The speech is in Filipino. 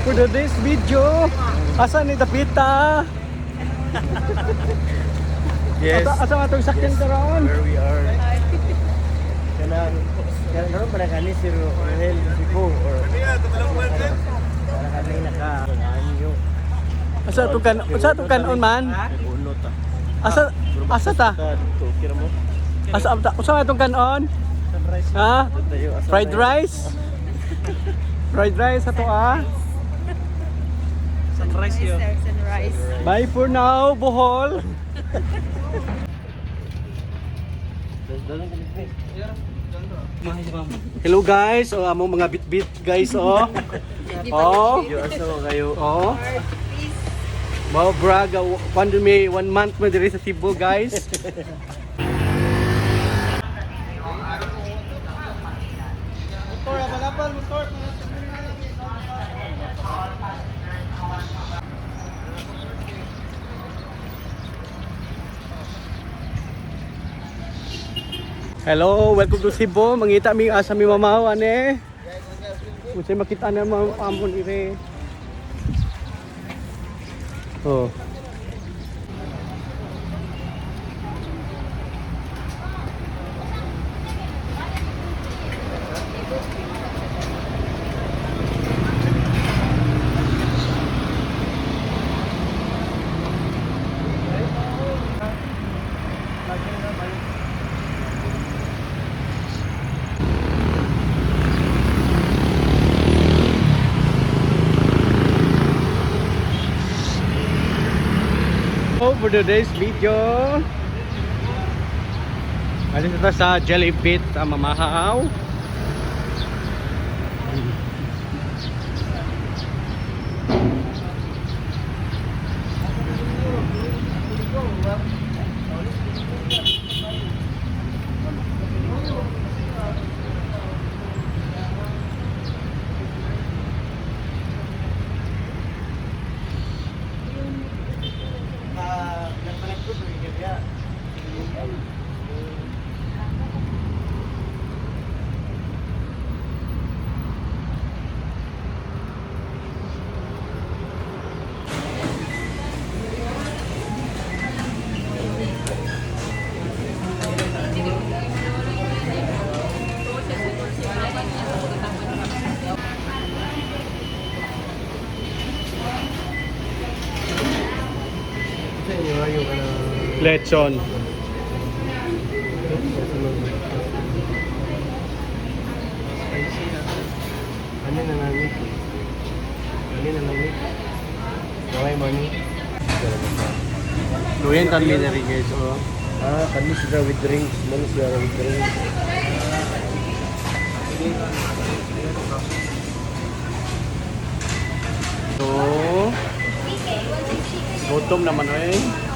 for today's video. Asa ni Tapita? Yes. Asa nga itong sakyan karon? Where we are. Kanang para kani si Rohel Sipo or para kani naka-anyo. Asa to kanon man? Ulo ta. Asa ta? Kira mo. Asa nga itong kanon? Sunrise. Ha? Fried rice? Fried rice ato Sunrise yo. Sunrise. Bye for now, Bohol. Hello guys, among mga bit-bit guys Oh. Yo asa kayo. Oh. Mau braga pandemi 1 month mo diri sa Cebu guys. Hello, welcome to Cebu. Mangita mi asa mi mamaw ane. Unsay makita na mo amon ire. Oh. For today's video, alis ito sa Jelly Pit Mamahaw. Lechon. Ano na namin? Gaway money. Luyan kami na rin guys. Oh. Kami sila with drinks. Mano sila with drinks. So, gutom naman eh.